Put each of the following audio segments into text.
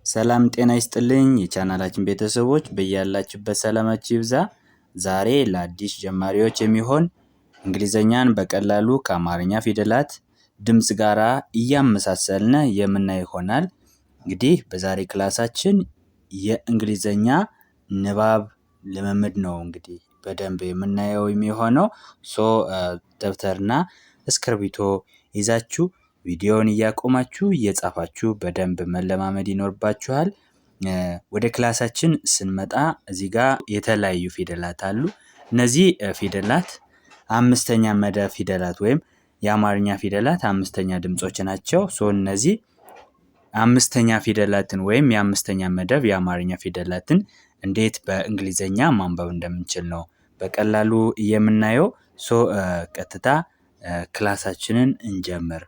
ሰላም ጤና ይስጥልኝ የቻናላችን ቤተሰቦች በያላችሁበት ሰላማችሁ ይብዛ። ዛሬ ለአዲስ ጀማሪዎች የሚሆን እንግሊዘኛን በቀላሉ ከአማርኛ ፊደላት ድምጽ ጋራ እያመሳሰልን የምናይ ይሆናል። እንግዲህ በዛሬ ክላሳችን የእንግሊዘኛ ንባብ ልምምድ ነው እንግዲህ በደንብ የምናየው የሚሆነው። ደብተርና እስክርቢቶ ይዛችሁ ቪዲዮውን እያቆማችሁ እየጻፋችሁ በደንብ መለማመድ ይኖርባችኋል። ወደ ክላሳችን ስንመጣ እዚህ ጋር የተለያዩ ፊደላት አሉ። እነዚህ ፊደላት አምስተኛ መደብ ፊደላት ወይም የአማርኛ ፊደላት አምስተኛ ድምጾች ናቸው። እነዚህ አምስተኛ ፊደላትን ወይም የአምስተኛ መደብ የአማርኛ ፊደላትን እንዴት በእንግሊዘኛ ማንበብ እንደምንችል ነው በቀላሉ የምናየው። ቀጥታ ክላሳችንን እንጀምር።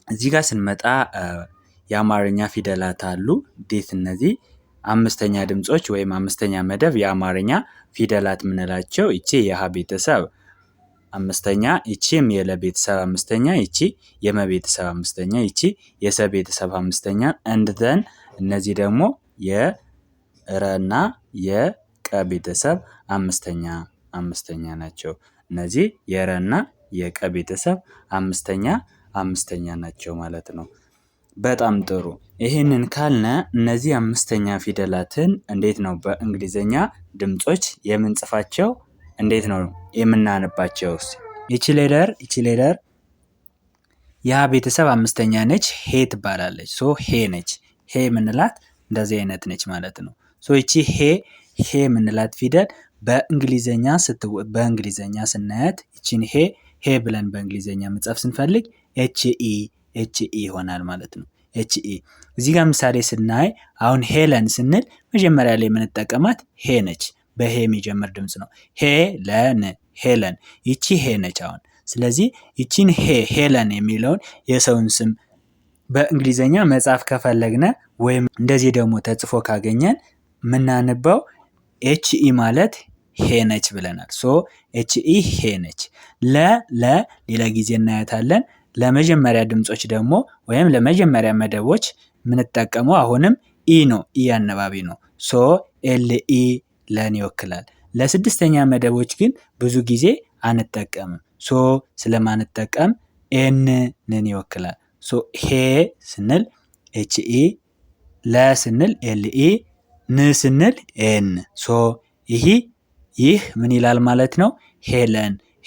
እዚህ ጋር ስንመጣ የአማርኛ ፊደላት አሉ። እንዴት እነዚህ አምስተኛ ድምጾች ወይም አምስተኛ መደብ የአማርኛ ፊደላት ምንላቸው? ይቺ የሀ ቤተሰብ አምስተኛ፣ ይቺም የለ ቤተሰብ አምስተኛ፣ ይቺ የመ ቤተሰብ አምስተኛ፣ ይቺ የሰ ቤተሰብ አምስተኛ እንደን እነዚህ ደግሞ የረና የቀ ቤተሰብ አምስተኛ ናቸው። እነዚህ የረና የቀ ቤተሰብ አምስተኛ ናቸው ማለት ነው። በጣም ጥሩ። ይሄንን ካልነ እነዚህ አምስተኛ ፊደላትን እንዴት ነው በእንግሊዘኛ ድምጾች የምንጽፋቸው? እንዴት ነው የምናነባቸው? ይቺ ሌተር ያ ቤተሰብ አምስተኛ ነች፣ ሄ ትባላለች። ሄ ነች። ሄ ምንላት እንደዚህ አይነት ነች ማለት ነው። ይቺ ሄ ምንላት ፊደል በእንግሊዘኛ ስናያት ይቺን ሄ ብለን በእንግሊዘኛ መጻፍ ስንፈልግ ኤችኢ ይሆናል ማለት ነው። ኤችኢ እዚህ ጋር ምሳሌ ስናይ አሁን ሄለን ስንል መጀመሪያ ላይ የምንጠቀማት ሄ ነች። በሄ የሚጀምር ድምጽ ነው። ሄለን ይቺ ሄ ነች አሁን። ስለዚህ ይቺን ሄለን የሚለውን የሰውን ስም በእንግሊዘኛ መጻፍ ከፈለግነ ወይም እንደዚህ ደግሞ ተጽፎ ካገኘን የምናነበው ኤችኢ ማለት ሄ ነች ብለናል። ኤችኢ ሄ ነች። ሌላ ጊዜ እናያታለን። ለመጀመሪያ ድምጾች ደግሞ ወይም ለመጀመሪያ መደቦች የምንጠቀመው አሁንም ኢ ነው። ኢ አነባቢ ነው። ኤልኢ ለን ይወክላል። ለስድስተኛ መደቦች ግን ብዙ ጊዜ አንጠቀምም። ስለማንጠቀም ኤንን ይወክላል። ሄ ስንል ኤችኢ፣ ለ ስንል ኤልኢ፣ ን ስንል ኤን። ይህ ምን ይላል ማለት ነው?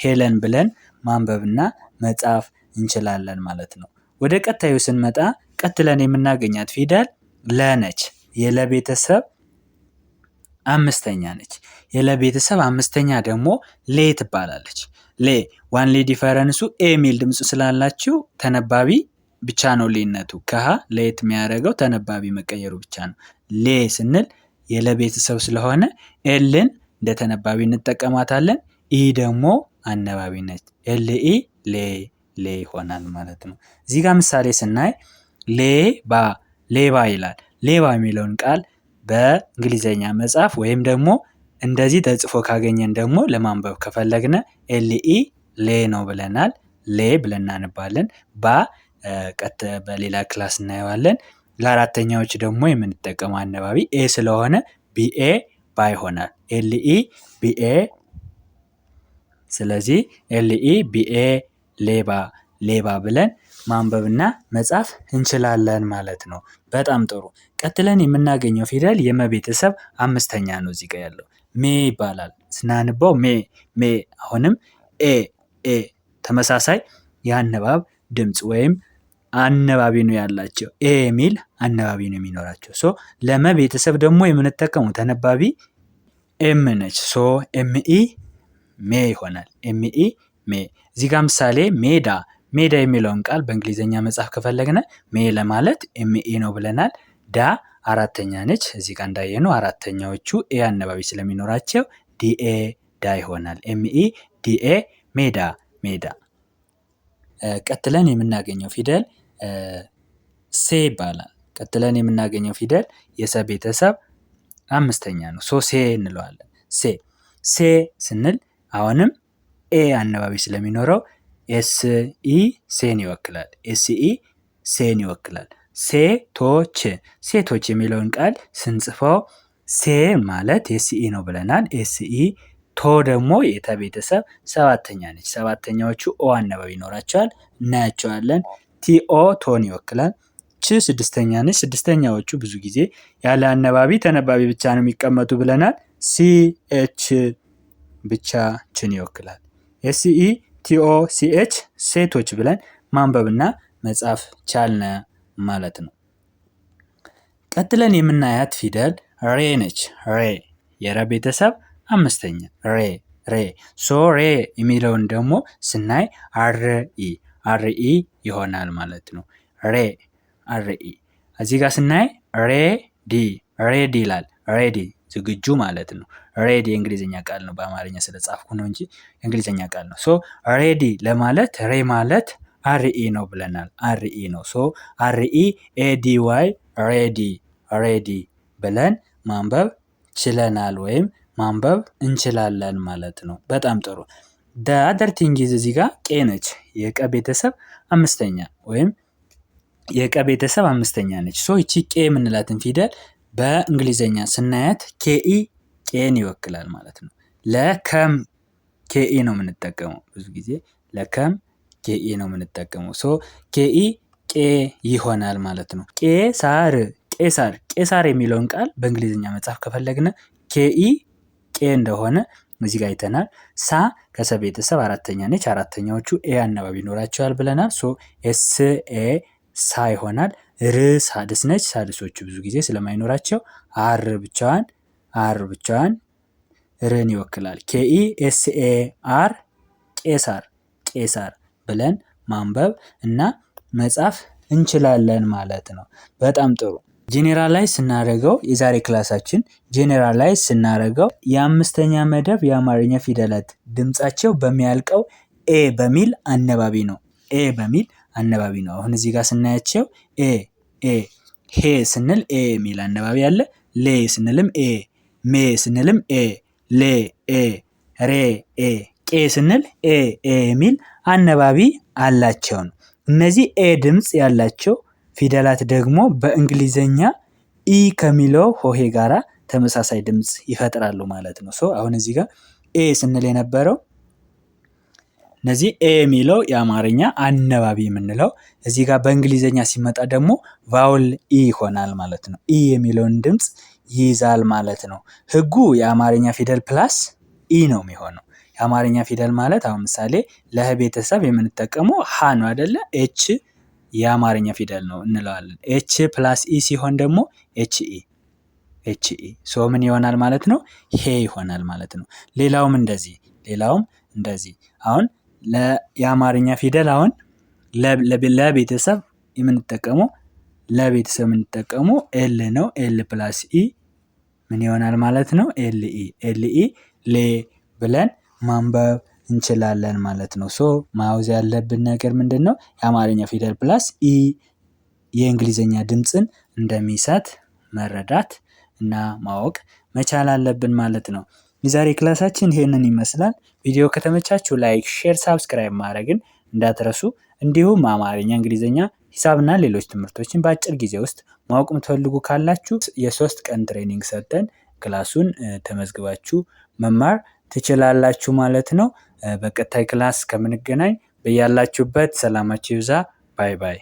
ሄለን ብለን ማንበብና መጻፍ እንችላለን ማለት ነው። ወደ ቀጣዩ ስንመጣ ቀጥለን የምናገኛት ፊደል ለ ነች። የለቤተሰብ አምስተኛ ነች። የለቤተሰብ አምስተኛ ደግሞ ሌ ትባላለች። ዋን ሌ ዲፈረንሱ ኤ ሚል ድምጽ ስላላችሁ ተነባቢ ብቻ ነው ልዩነቱ። ከሀ ለየት የሚያደርገው ተነባቢ መቀየሩ ብቻ ነው። ሌ ስንል የለቤተሰብ ስለሆነ ኤልን እንደ ተነባቢ እንጠቀማታለን። ኢ ደግሞ አነባቢ ነች። ኤልኢ ሌ ይሆናል ማለት ነው። እዚህ ጋር ምሳሌ ስናይ ሌባ ይላል። ሌባ የሚለውን ቃል በእንግሊዘኛ መጻፍ ወይም ደግሞ እንደዚህ ተጽፎ ካገኘን ደግሞ ለማንበብ ከፈለግነ ኤልኢ ሌ ነው ብለናል። ሌ ብለን እናነባለን። በሌላ ክላስ እናየዋለን። ለአራተኛዎች ደግሞ የምንጠቀመው አነባቢ ኤ ስለሆነ ቢኤ ባ ይሆናል። ኤልኢ ቢኤ። ስለዚህ ኤልኢ ቢኤ ሌባ ብለን ማንበብና መጻፍ እንችላለን ማለት ነው። በጣም ጥሩ። ቀጥለን የምናገኘው ፊደል የመቤተሰብ አምስተኛ ነው። እዚህ ጋር ያለው ሜ ይባላል። ስናንበው ሜ አሁንም ኤ ተመሳሳይ የአነባብ ድምጽ ወይም አነባቢ ነው ያላቸው። ኤ የሚል አነባቢ ነው የሚኖራቸው። ለመቤተሰብ ደግሞ የምንጠቀመው ተነባቢ ኤም ነች። ኤምኢ ሜ ይሆናል። ኤምኢ ሜ። እዚህ ጋር ምሳሌ ሜዳ የሚለውን ቃል በእንግሊዘኛ መጻፍ ከፈለግነ ሜ ለማለት ኤምኢ ነው ብለናል። አራተኛ ነች። እዚህ ጋር እንዳየነው አራተኛዎቹ ኤ አነባቢ ስለሚኖራቸው ዲኤ ዳ ይሆናል። ኤምኢ ዲኤ ሜዳ። ቀጥለን የምናገኘው ፊደል ሴ ይባላል። ቀጥለን የምናገኘው ፊደል የሰ ቤተሰብ አምስተኛ ነው። ሴ እንለዋለን። ሴ ስንል አሁንም ኤ አነባቢ ስለሚኖረው ኤስኢ ሴን ይወክላል። ሴቶች ሴቶች የሚለውን ቃል ስንጽፈው ሴ ማለት ኤስኢ ነው ብለናል። ኤስኢ ቶ ደግሞ የተ ቤተሰብ ሰባተኛ ነች። ሰባተኛዎቹ ኦ አናባቢ ይኖራቸዋል፣ እናያቸዋለን። ቲኦ ቶን ይወክላል። ች ስድስተኛ ነች። ስድስተኛዎቹ ብዙ ጊዜ ያለ አነባቢ ተነባቢ ብቻ ነው የሚቀመጡ ብለናል። ሲኤች ብቻ ችን ይወክላል። ኤስኢ ቲኦ ሲኤች ሴቶች ብለን ማንበብና መጻፍ ቻልነ ማለት ነው። ቀጥለን የምናያት ፊደል ሬ ነች። ሬ የረ ቤተሰብ አምስተኛ ሬ ሬ ሶ ሬ የሚለውን ደግሞ ስናይ አርኢ ይሆናል ማለት ነው። ሬ አርኢ እዚህ ጋር ስናይ ሬዲ ይላል። ሬዲ ዝግጁ ማለት ነው። ሬዲ የእንግሊዝኛ ቃል ነው። በአማርኛ ስለጻፍኩ ነው እንጂ የእንግሊዝኛ ቃል ነው። ሶ ሬዲ ለማለት ሬ ማለት አርኢ ነው ብለናል። አርኢ ነው። ሶ አርኢ ኤዲዋይ ሬዲ ብለን ማንበብ ችለናል ወይም ማንበብ እንችላለን ማለት ነው። በጣም ጥሩ። አደር ቲንግ እዚህ ጋር ቄ ነች። የቀ ቤተሰብ አምስተኛ ወይም የቀ ቤተሰብ አምስተኛ ነች። ሶ ይቺ ቄ የምንላትን ፊደል በእንግሊዝኛ ስናያት ኬኢ ቄን ይወክላል ማለት ነው። ለከም ኬኢ ነው የምንጠቀመው ብዙ ጊዜ ለከም ኬኢ ነው የምንጠቀመው። ሶ ኬኢ ቄ ይሆናል ማለት ነው። ቄሳር የሚለውን ቃል በእንግሊዝኛ መጻፍ ከፈለግን ኬኢ ቄ እንደሆነ እዚህ ጋር አይተናል። ሳ ከሰ ቤተሰብ አራተኛ ነች። አራተኛዎቹ ኤ አናባቢ ይኖራቸዋል ብለናል። ሶ ኤስ ኤ ሳ ይሆናል። ር ሳድስ ነች። ሳድሶቹ ብዙ ጊዜ ስለማይኖራቸው አር ብቻዋን ርን ይወክላል። ኬኢ ኤስ ኤ አር ቄሳር ብለን ማንበብ እና መጻፍ እንችላለን ማለት ነው። በጣም ጥሩ። ጄኔራላይዝ ስናደርገው የዛሬ ክላሳችን ጄኔራላይዝ ስናደርገው የአምስተኛ መደብ የአማርኛ ፊደላት ድምጻቸው በሚያልቀው ኤ በሚል አነባቢ ነው። አሁን እዚህ ጋር ስናያቸው ሄ ስንል ኤ የሚል አነባቢ አለ። ሌ ስንልም ኤ፣ ሜ ስንልም ኤ፣ ሌ ኤ፣ ሬ ኤ፣ ቄ ስንል ኤ የሚል አነባቢ አላቸው ነው። እነዚህ ኤ ድምጽ ያላቸው ፊደላት ደግሞ በእንግሊዘኛ ኢ ከሚለው ሆሄ ጋራ ተመሳሳይ ድምጽ ይፈጥራሉ ማለት ነው። ሶ አሁን እዚህ ጋር ኤ ስንል የነበረው እነዚህ ኤ የሚለው የአማርኛ አነባቢ የምንለው እዚህ ጋር በእንግሊዘኛ ሲመጣ ደግሞ ቫውል ኢ ይሆናል ማለት ነው። ኢ የሚለውን ድምጽ ይይዛል ማለት ነው። ህጉ የአማርኛ ፊደል ፕላስ ኢ ነው የሚሆነው። የአማርኛ ፊደል ማለት አሁን ምሳሌ ለህ ቤተሰብ የምንጠቀመው ሀ ነው አይደለ? ኤች የአማርኛ ፊደል ነው እንለዋለን። ኤች ፕላስ ኢ ሲሆን ደግሞ ኤች ኢ ሶ ምን ይሆናል ማለት ነው? ሄ ይሆናል ማለት ነው። ሌላውም እንደዚህ አሁን የአማርኛ ፊደል አሁን ለቤተሰብ የምንጠቀመው ኤል ነው። ኤል ፕላስ ኢ ምን ይሆናል ማለት ነው? ኤል ኢ ሌ ብለን ማንበብ እንችላለን ማለት ነው። ሶ ማውዝ ያለብን ነገር ምንድነው? የአማርኛ ፊደል ፕላስ ኢ የእንግሊዘኛ ድምጽን እንደሚሰጥ መረዳት እና ማወቅ መቻል አለብን ማለት ነው። የዛሬ ክላሳችን ይሄንን ይመስላል። ቪዲዮ ከተመቻችሁ ላይክ፣ ሼር፣ ሳብስክራይብ ማድረግን እንዳትረሱ። እንዲሁም አማርኛ፣ እንግሊዘኛ፣ ሂሳብና ሌሎች ትምህርቶችን በአጭር ጊዜ ውስጥ ማወቅ የምትፈልጉ ካላችሁ የ3 ቀን ትሬኒንግ ሰጥተን ክላሱን ተመዝግባችሁ መማር ትችላላችሁ ማለት ነው። በቀጣይ ክላስ ከምንገናኝ በያላችሁበት ሰላማችሁ ይብዛ። ባይ ባይ።